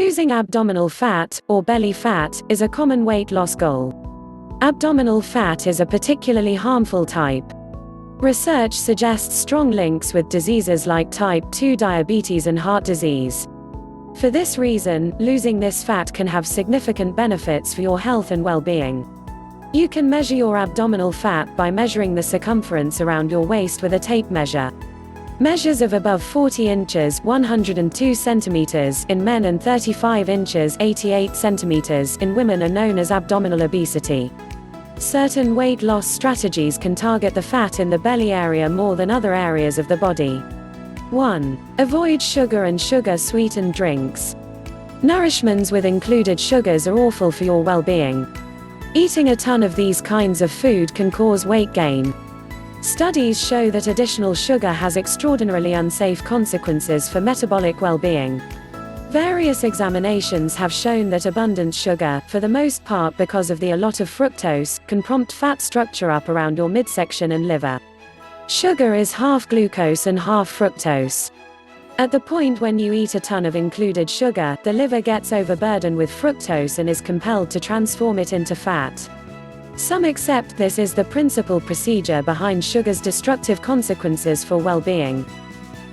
Losing abdominal fat, or belly fat, is a common weight loss goal. Abdominal fat is a particularly harmful type. Research suggests strong links with diseases like type 2 diabetes and heart disease. For this reason, losing this fat can have significant benefits for your health and well-being. You can measure your abdominal fat by measuring the circumference around your waist with a tape measure. Measures of above 40 inches (102 centimeters) in men and 35 inches (88 centimeters) in women are known as abdominal obesity. Certain weight loss strategies can target the fat in the belly area more than other areas of the body. 1. Avoid sugar and sugar-sweetened drinks. Nourishments with included sugars are awful for your well-being. Eating a ton of these kinds of food can cause weight gain. Studies show that additional sugar has extraordinarily unsafe consequences for metabolic well-being. Various examinations have shown that abundant sugar, for the most part because of a lot of fructose, can prompt fat structure up around your midsection and liver. Sugar is half glucose and half fructose. At the point when you eat a ton of included sugar, the liver gets overburdened with fructose and is compelled to transform it into fat. Some accept this is the principal procedure behind sugar's destructive consequences for well-being.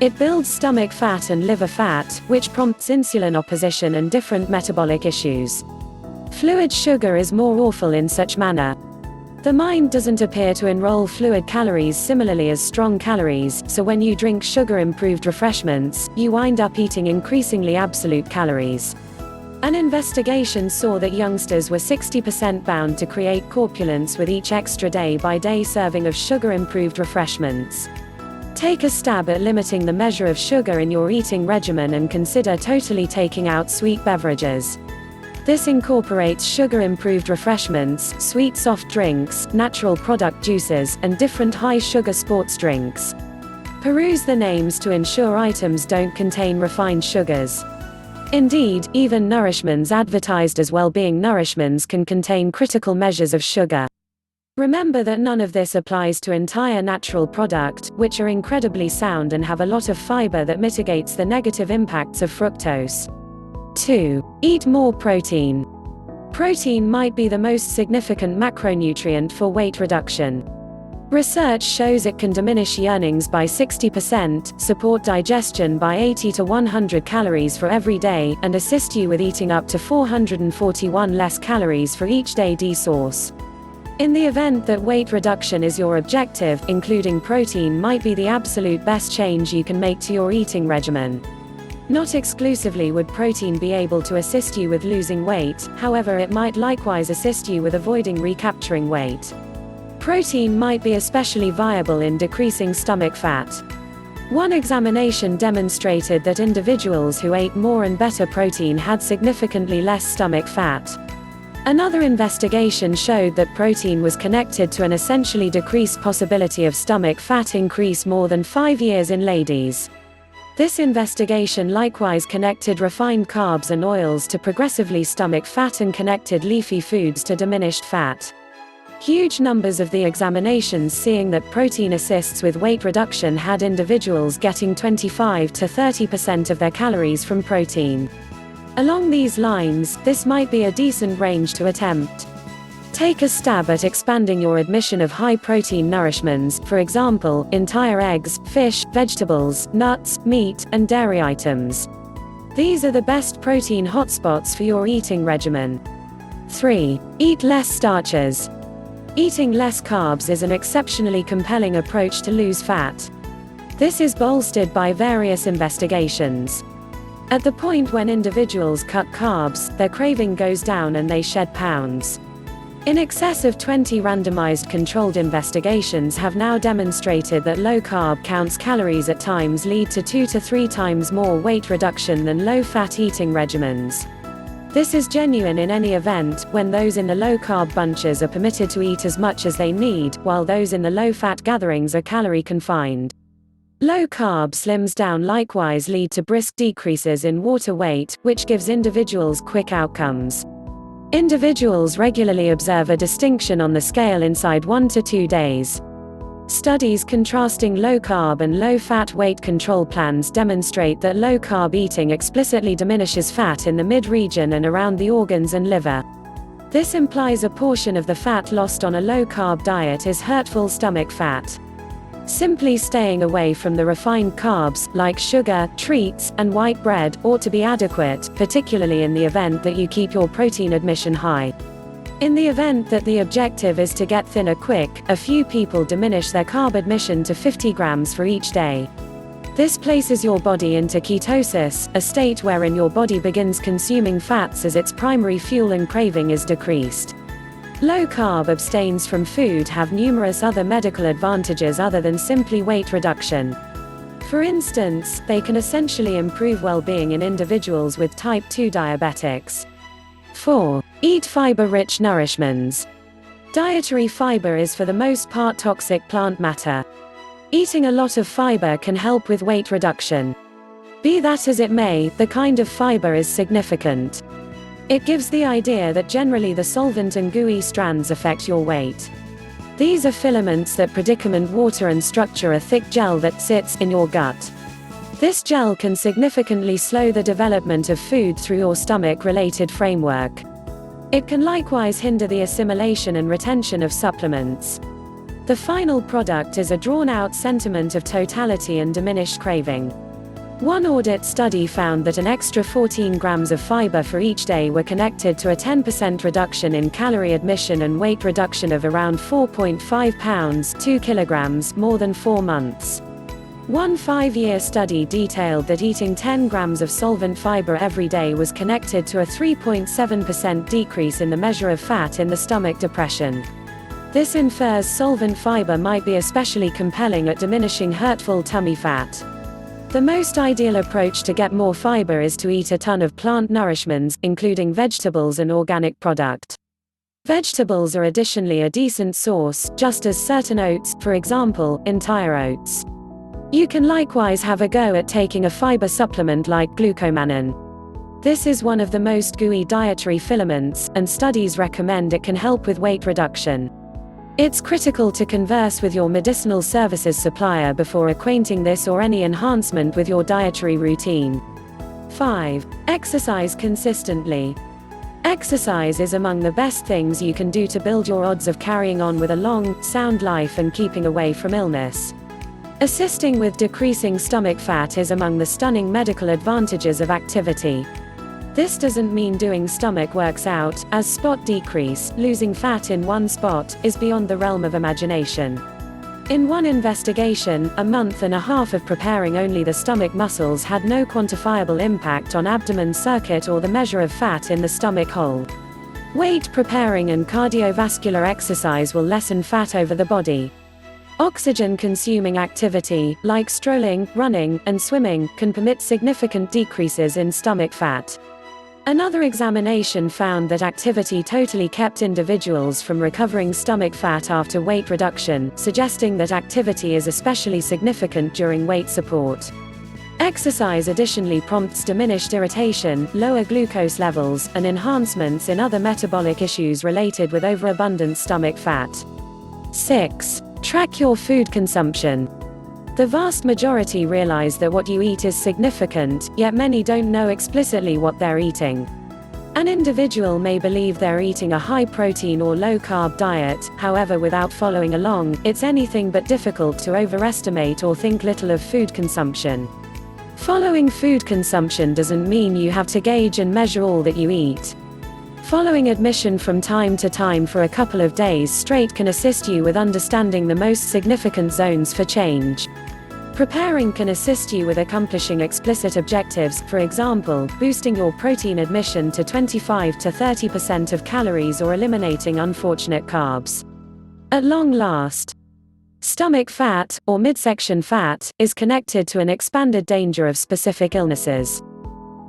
It builds stomach fat and liver fat, which prompts insulin opposition and different metabolic issues. Fluid sugar is more awful in such manner. The mind doesn't appear to enroll fluid calories similarly as strong calories, so when you drink sugar-improved refreshments, you wind up eating increasingly absolute calories. An investigation saw that youngsters were 60% bound to create corpulence with each extra day-by-day serving of sugar-improved refreshments. Take a stab at limiting the measure of sugar in your eating regimen and consider totally taking out sweet beverages. This incorporates sugar-improved refreshments, sweet soft drinks, natural product juices, and different high-sugar sports drinks. Peruse the names to ensure items don't contain refined sugars. Indeed, even nourishments advertised as well-being nourishments can contain critical measures of sugar. Remember that none of this applies to entire natural product, which are incredibly sound and have a lot of fiber that mitigates the negative impacts of fructose. 2. Eat more protein. Protein might be the most significant macronutrient for weight reduction. Research shows it can diminish yearnings by 60%, support digestion by 80 to 100 calories for every day, and assist you with eating up to 441 less calories for each day source. In the event that weight reduction is your objective, including protein might be the absolute best change you can make to your eating regimen. Not exclusively would protein be able to assist you with losing weight, however it might likewise assist you with avoiding recapturing weight. Protein might be especially viable in decreasing stomach fat. One examination demonstrated that individuals who ate more and better protein had significantly less stomach fat. Another investigation showed that protein was connected to an essentially decreased possibility of stomach fat increase more than 5 years in ladies. This investigation likewise connected refined carbs and oils to progressively stomach fat and connected leafy foods to diminished fat. Huge numbers of the examinations seeing that protein assists with weight reduction had individuals getting 25 to 30% of their calories from protein. Along these lines, this might be a decent range to attempt. Take a stab at expanding your admission of high-protein nourishments, for example, entire eggs, fish, vegetables, nuts, meat, and dairy items. These are the best protein hotspots for your eating regimen. 3. Eat less starches. Eating less carbs is an exceptionally compelling approach to lose fat. This is bolstered by various investigations. At the point when individuals cut carbs, their craving goes down and they shed pounds. In excess of 20 randomized controlled investigations have now demonstrated that low-carb counts calories at times lead to 2 to 3 times more weight reduction than low-fat eating regimens. This is genuine in any event, when those in the low-carb bunches are permitted to eat as much as they need, while those in the low-fat gatherings are calorie-confined. Low-carb slims down likewise lead to brisk decreases in water weight, which gives individuals quick outcomes. Individuals regularly observe a distinction on the scale inside 1 to 2 days. Studies contrasting low-carb and low-fat weight control plans demonstrate that low-carb eating explicitly diminishes fat in the mid-region and around the organs and liver. This implies a portion of the fat lost on a low-carb diet is hurtful stomach fat. Simply staying away from the refined carbs, like sugar, treats, and white bread, ought to be adequate, particularly in the event that you keep your protein admission high. In the event that the objective is to get thinner quick, a few people diminish their carb admission to 50 grams for each day. This places your body into ketosis, a state wherein your body begins consuming fats as its primary fuel and craving is decreased. Low-carb abstains from food have numerous other medical advantages other than simply weight reduction. For instance, they can essentially improve well-being in individuals with type 2 diabetics. 4. Eat fiber-rich nourishments. Dietary fiber is for the most part toxic plant matter. Eating a lot of fiber can help with weight reduction. Be that as it may, the kind of fiber is significant. It gives the idea that generally the solvent and gooey strands affect your weight. These are filaments that predicament water and structure a thick gel that sits in your gut. This gel can significantly slow the development of food through your stomach-related framework. It can likewise hinder the assimilation and retention of supplements. The final product is a drawn-out sentiment of totality and diminished craving. One audit study found that an extra 14 grams of fiber for each day were connected to a 10% reduction in calorie admission and weight reduction of around 4.5 pounds, 2 kilograms, more than 4 months. One 5-year study detailed that eating 10 grams of solvent fiber every day was connected to a 3.7% decrease in the measure of fat in the stomach depression. This infers solvent fiber might be especially compelling at diminishing hurtful tummy fat. The most ideal approach to get more fiber is to eat a ton of plant nourishments, including vegetables and organic product. Vegetables are additionally a decent source, just as certain oats, for example, entire oats. You can likewise have a go at taking a fiber supplement like glucomannan. This is one of the most gooey dietary filaments, and studies recommend it can help with weight reduction. It's critical to converse with your medicinal services supplier before acquainting this or any enhancement with your dietary routine. 5. Exercise consistently. Exercise is among the best things you can do to build your odds of carrying on with a long, sound life and keeping away from illness. Assisting with decreasing stomach fat is among the stunning medical advantages of activity. This doesn't mean doing stomach works out, as spot decrease, losing fat in one spot, is beyond the realm of imagination. In one investigation, a month and a half of preparing only the stomach muscles had no quantifiable impact on abdomen circuit or the measure of fat in the stomach hole. Weight preparing and cardiovascular exercise will lessen fat over the body. Oxygen-consuming activity, like strolling, running, and swimming, can permit significant decreases in stomach fat. Another examination found that activity totally kept individuals from recovering stomach fat after weight reduction, suggesting that activity is especially significant during weight support. Exercise additionally prompts diminished irritation, lower glucose levels, and enhancements in other metabolic issues related with overabundant stomach fat. 6. Track your food consumption. The vast majority realize that what you eat is significant, yet many don't know explicitly what they're eating. An individual may believe they're eating a high-protein or low-carb diet, however, without following along, it's anything but difficult to overestimate or think little of food consumption. Following food consumption doesn't mean you have to gauge and measure all that you eat. Following admission from time to time for a couple of days straight can assist you with understanding the most significant zones for change. Preparing can assist you with accomplishing explicit objectives, for example, boosting your protein admission to 25 to 30% of calories or eliminating unfortunate carbs. At long last, stomach fat, or midsection fat, is connected to an expanded danger of specific illnesses.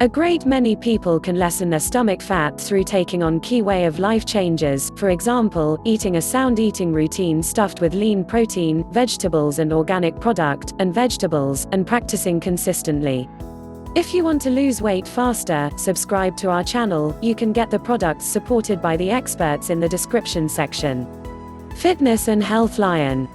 A great many people can lessen their stomach fat through taking on key way of life changes, for example, eating a sound eating routine stuffed with lean protein, vegetables and organic product, and vegetables, and practicing consistently. If you want to lose weight faster, subscribe to our channel. You can get the products supported by the experts in the description section. Fitness and Health Lion.